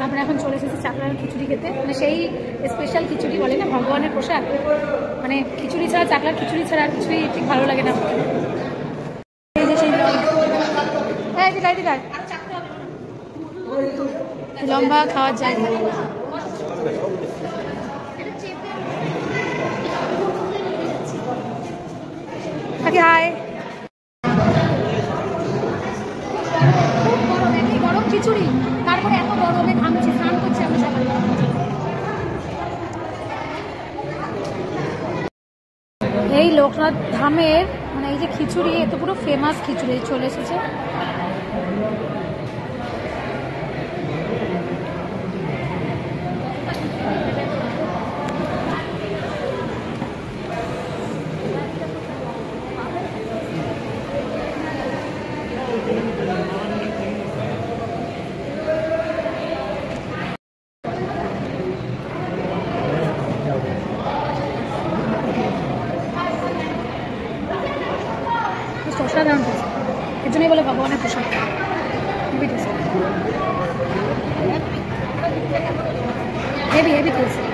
আমরা এখন চলে এসেছি চাকলার খিচুড়ি খেতে, মানে সেই স্পেশাল খিচুড়ি বলে না, ভগবানের প্রসাদ। মানে খিচুড়ি ছাড়া, চাকলার খিচুড়ি ছাড়া আর কিছুই ঠিক ভালো লাগে না। এই যে সেই লম্বা খাওয়ার জায়গা। হাই, খুব গরম, এমনি গরম খিচুড়ি, তারপরে এত গরমে ঘামছি, স্নান করছি আমরা সবাই। এই লোকনাথ ধামের মানে এই যে খিচুড়ি, এত পুরো ফেমাস খিচুড়ি চলে এসেছে। অসাধারণ টেস্ট, এর জন্যই বলে ভগবানের প্রসাদ। Heavy heavy taste.